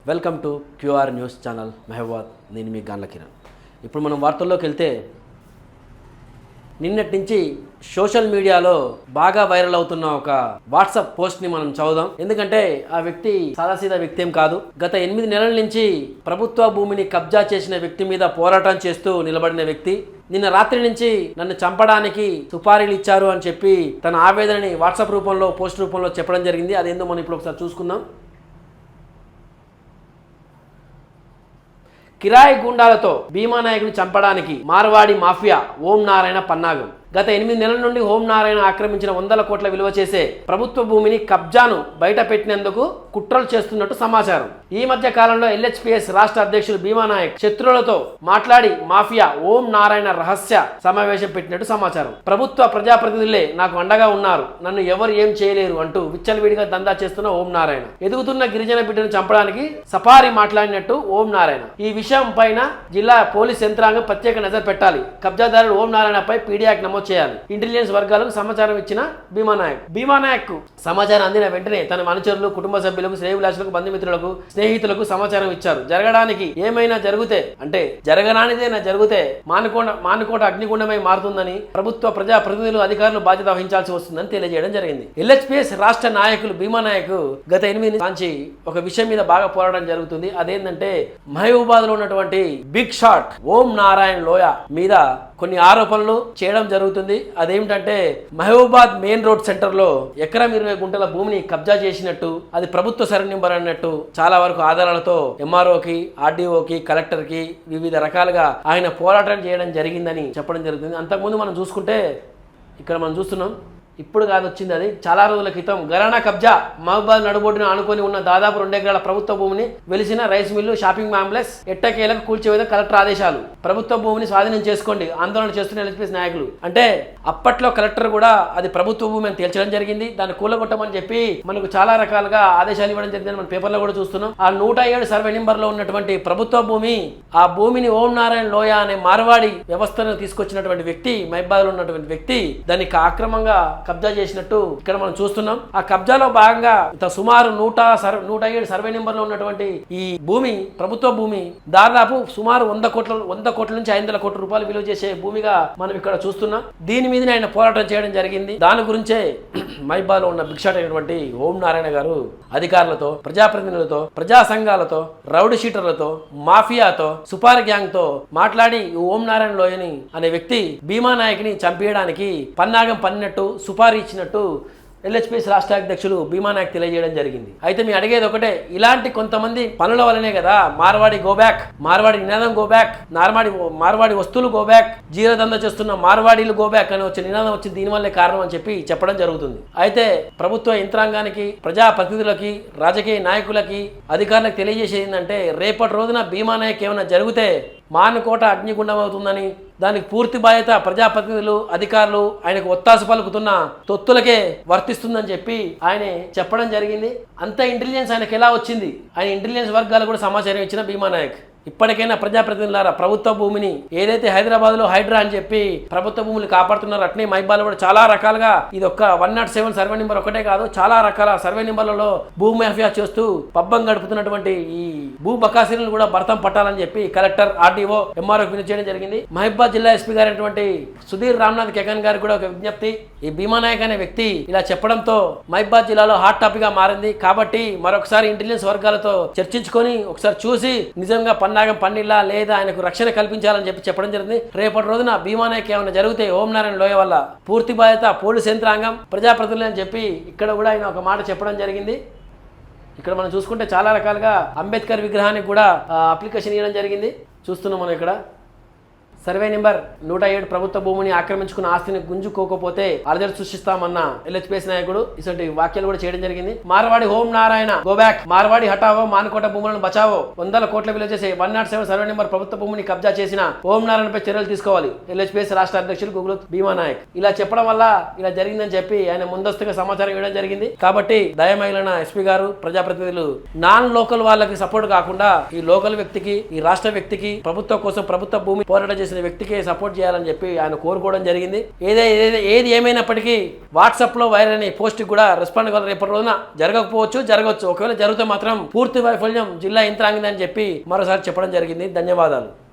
Welcome to QR news channel మహబాద్. నేను మీ గాన్ల కిరణ్. ఇప్పుడు మనం వార్తల్లోకి వెళ్తే, నిన్నటి నుంచి సోషల్ మీడియాలో బాగా వైరల్ అవుతున్న ఒక వాట్సాప్ పోస్ట్ని మనం చదువుదాం. ఎందుకంటే ఆ వ్యక్తి సాదాసీదా వ్యక్తి ఏం కాదు. గత 8 నెలల నుంచి ప్రభుత్వ భూమిని కబ్జా చేసిన వ్యక్తి మీద పోరాటం చేస్తూ నిలబడిన వ్యక్తి. నిన్న రాత్రి నుంచి నన్ను చంపడానికి సుపారీలు ఇచ్చారు అని చెప్పి తన ఆవేదనని వాట్సాప్ రూపంలో, పోస్ట్ రూపంలో చెప్పడం జరిగింది. అదేందో మనం ఇప్పుడు ఒకసారి చూసుకుందాం. కిరాయి గూండాలతో భీమా నాయకుని చంపడానికి మార్వాడి మాఫియా ఓం నారాయణ పన్నాగం. గత 8 నెలల నుండి ఓం నారాయణ ఆక్రమించిన 100 కోట్ల విలువ చేసే ప్రభుత్వ భూమిని కబ్జాను బయట పెట్టినందుకు కుట్రలు చేస్తున్నట్టు సమాచారం. ఈ మధ్య కాలంలో ఎల్హెచ్పిఎస్ రాష్ట్ర అధ్యక్షులు భీమా నాయక్ శత్రువులతో మాట్లాడి మాఫియా ఓం నారాయణ రహస్య సమావేశం పెట్టినట్టు సమాచారం. ప్రభుత్వ ప్రజాప్రతినిధులే నాకు అండగా ఉన్నారు, నన్ను ఎవరు ఏం చేయలేరు అంటూ విచ్చలవిడిగా దందా చేస్తున్న ఓం నారాయణ ఎదుగుతున్న గిరిజన బిడ్డను చంపడానికి సఫారీ మాట్లాడినట్టు ఓం నారాయణ. ఈ విషయం పైన జిల్లా పోలీస్ యంత్రాంగం ప్రత్యేక నజర్ పెట్టాలి. కబ్జాదారుడు ఓం నారాయణపై పీడియాక్ నమోదు చేయాలి. ఇంటెలిజెన్స్ వర్గాలకు సమాచారం ఇచ్చిన భీమా నాయక్ సమాచారం అందిన వెంటనే తన అనుచరులు, కుటుంబ సభ్యులకు, శ్రేయభిలాషులకు, బంధుమిత్రులకు, స్నేహితులకు సమాచారం ఇచ్చారు. జరగడానికి ఏమైనా జరిగితే, అంటే జరగరానిదేనా జరిగితే మానుకోట అగ్నిగుండమై మారుతుందని ప్రభుత్వ ప్రజా ప్రతినిధులు, అధికారులు బాధ్యత వహించాల్సి వస్తుందని తెలియజేయడం జరిగింది. ఎల్హెచ్పిఎస్ రాష్ట్ర నాయకులు భీమా నాయక్ గత 8 నుంచి ఒక విషయం మీద బాగా పోరాటం జరుగుతుంది. అదేంటంటే, మహబూబాద్ లో ఉన్నటువంటి బిగ్ షాట్ ఓం నారాయణ లోయ మీద కొన్ని ఆరోపణలు చేయడం జరుగుతుంది. అదేమిటంటే, మహబూబాద్ మెయిన్ రోడ్ సెంటర్ లో ఎకరం 20 గుంటల భూమిని కబ్జా చేసినట్టు, అది ప్రభుత్వ సర్వే నెంబర్ అన్నట్టు చాలా వరకు ఆధారాలతో ఎంఆర్ఓకి, ఆర్డీఓకి, కలెక్టర్ కి వివిధ రకాలుగా ఆయన పోరాటం చేయడం జరిగిందని చెప్పడం జరుగుతుంది. అంతకుముందు మనం చూసుకుంటే, ఇక్కడ మనం చూస్తున్నాం, ఇప్పుడు కాదు వచ్చింది, అది చాలా రోజుల క్రితం గరానా కబ్జా. మహబూబాద్ నడుబొడ్డున ఆనుకొని ఉన్న దాదాపు 2 ఎకరాల ప్రభుత్వ భూమిని వెలిసిన రైస్ మిల్లు, షాపింగ్ కాంప్లెక్స్ ఎట్టకేలకు కూల్చివేత కలెక్టర్ ఆదేశాలు. ప్రభుత్వ భూమిని స్వాధీనం చేసుకోండి ఆందోళన చేస్తున్న ఎల్హెచ్పిఎస్ నాయకులు. అంటే అప్పట్లో కలెక్టర్ కూడా అది ప్రభుత్వ భూమి అని తేల్చడం జరిగింది. దాన్ని కూలగొట్టమని చెప్పి మనకు చాలా రకాలుగా ఆదేశాలు ఇవ్వడం జరిగిందని మన పేపర్లో కూడా చూస్తున్నాం. ఆ 107 సర్వే నెంబర్ లో ఉన్నటువంటి ప్రభుత్వ భూమి, ఆ భూమిని ఓం నారాయణ లోయ అనే మార్వాడి వ్యవస్థను తీసుకొచ్చినటువంటి వ్యక్తి, మహబూబాద్ లో ఉన్నటువంటి వ్యక్తి దానికి ఆక్రమంగా కబ్జా చేసినట్టు ఇక్కడ మనం చూస్తున్నాం. ఆ కబ్జాలో భాగంగా సుమారు 107 సర్వే నెంబర్ లో ఉన్నటువంటి ఈ భూమి, ప్రభుత్వ భూమి, దాదాపు సుమారు 100 కోట్ల నుంచి 500 కోట్ల రూపాయలు విలువ చేసే భూమిగా మనం ఇక్కడ చూస్తున్నాం. దీని మీద ఆయన పోరాటం చేయడం జరిగింది. దాని గురించే మహబూబాద్ లో ఉన్న బిగ్ షాట్ అయినటువంటి ఓం నారాయణ గారు అధికారులతో, ప్రజాప్రతినిధులతో, ప్రజా సంఘాలతో, రౌడీ షీటర్లతో, మాఫియాతో, సుపారీ గ్యాంగ్ తో మాట్లాడి ఓం నారాయణ లోయని అనే వ్యక్తి భీమా నాయక్ని చంపేయడానికి పన్నాగం పన్నినట్టు, సుపారీ ఇచ్చినట్టు ఎల్హెచ్పిఎస్ రాష్ట్ర అధ్యక్షులు భీమా నాయక్ తెలియజేయడం జరిగింది. అయితే మీ అడిగేది ఒకటే, ఇలాంటి కొంతమంది పనుల వల్లనే కదా మార్వాడి గో బ్యాక్, మార్వాడి నినాదం గో బ్యాక్, మార్వాడి వస్తువులు గో బ్యాక్, జీరదంద చేస్తున్న మార్వాడీలు గో బ్యాక్ అని వచ్చే నినాదం వచ్చింది. దీనివల్లే కారణం అని చెప్పి చెప్పడం జరుగుతుంది. అయితే ప్రభుత్వ యంత్రాంగానికి, ప్రజా ప్రతినిధులకి, రాజకీయ నాయకులకి, అధికారులకు తెలియజేసేది ఏంటంటే, రేపటి రోజున భీమా నాయక్ ఏమైనా జరిగితే మానుకోట అగ్నిగుండం అవుతుందని, దానికి పూర్తి బాధ్యత ప్రజాప్రతినిధులు, అధికారులు, ఆయనకు ఒత్తాసు పలుకుతున్న తొత్తులకే వర్తిస్తుందని చెప్పి ఆయన చెప్పడం జరిగింది. అంత ఇంటెలిజెన్స్ ఆయనకు ఎలా వచ్చింది? ఆయన ఇంటెలిజెన్స్ వర్గాలు కూడా సమాచారం ఇచ్చిన భీమా నాయక్. ఇప్పటికైనా ప్రజాప్రతినిధులారా, ప్రభుత్వ భూమిని ఏదైతే హైదరాబాద్ లో హైడ్రా అని చెప్పి ప్రభుత్వ భూములు కాపాడుతున్నారు, అట్నే మహబూబాద్ కూడా చాలా రకాలుగా, ఇది ఒక్క 107 సర్వే నెంబర్ ఒకటే కాదు, చాలా రకాల సర్వే నెంబర్లలో భూ మాఫియా చేస్తూ పబ్బం గడుపుతున్నటువంటి ఈ భూ బకాసీలను కూడా భర్తం పట్టాలని చెప్పి కలెక్టర్, ఆర్డీఓ, ఎంఆర్ఓ చేయడం జరిగింది. మహబూబాద్ జిల్లా ఎస్పీ గారైనటువంటి సుధీర్ రామ్నాథ్ కేకన్ గారికి కూడా ఒక విజ్ఞప్తి. ఈ భీమా నాయక్ అనే వ్యక్తి ఇలా చెప్పడంతో మహబూబాద్ జిల్లాలో హాట్ టాపిక్ గా మారింది. కాబట్టి మరొకసారి ఇంటెలిజెన్స్ వర్గాలతో చర్చించుకొని ఒకసారి చూసి నిజంగా పన్నాగం పన్నిలా లేదా ఆయనకు రక్షణ కల్పించాలని చెప్పి చెప్పడం జరిగింది. రేపటి రోజున భీమా నాయక్ ఏమైనా జరిగితే ఓం నారాయణ లోయ వల్ల పూర్తి బాధ్యత పోలీస్ యంత్రాంగం, ప్రజాప్రతినిధులు అని చెప్పి ఇక్కడ కూడా ఆయన ఒక మాట చెప్పడం జరిగింది. ఇక్కడ మనం చూసుకుంటే చాలా రకాలుగా అంబేద్కర్ విగ్రహానికి కూడా అప్లికేషన్ ఇవ్వడం జరిగింది. చూస్తున్నాం మనం ఇక్కడ. సర్వే నెంబర్ 107 ప్రభుత్వ భూమిని ఆక్రమించుకున్న ఆస్తిని గుంజుకోకపోతే అలజడి సృష్టిస్తామన్న ఎల్హెచ్పిఎస్ నాయకుడు ఇటువంటి వ్యాఖ్యలు కూడా చేయడం జరిగింది. మార్వాడి ఓం నారాయణ గో బ్యాక్, మార్వాడి హటావో, మానుకోట భూములను బచావో, 100 కోట్ల విలువ చేసే 107 సర్వే నెంబర్ ప్రభుత్వ భూమిని కబ్జా చేసిన ఓం నారాయణపై చర్యలు తీసుకోవాలి. ఎల్హెచ్పిఎస్ రాష్ట్ర అధ్యక్షులు గుగులు భీమా నాయక్ ఇలా చెప్పడం వల్ల ఇలా జరిగిందని చెప్పి ఆయన ముందస్తుగా సమాచారం ఇవ్వడం జరిగింది. కాబట్టి దయమైలన ఎస్పీ గారు, ప్రజాప్రతినిధులు నాన్ లోకల్ వాళ్ళకి సపోర్ట్ కాకుండా ఈ లోకల్ వ్యక్తికి, ఈ రాష్ట్ర వ్యక్తికి, ప్రభుత్వం కోసం ప్రభుత్వ భూమి పోరాటం చేసిన వ్యక్తికి సపోర్ట్ చేయాలని చెప్పి ఆయన కోరుకోవడం జరిగింది. ఏది ఏమైనప్పటికీ వాట్సాప్లో వైరల్ అయిన పోస్ట్ కూడా రెస్పాండ్ కావాలి. రేపటి రోజున జరగవచ్చు. ఒకవేళ జరిగితే మాత్రం పూర్తి వైఫల్యం జిల్లా యంత్రాంగం అని చెప్పి మరోసారి చెప్పడం జరిగింది. ధన్యవాదాలు.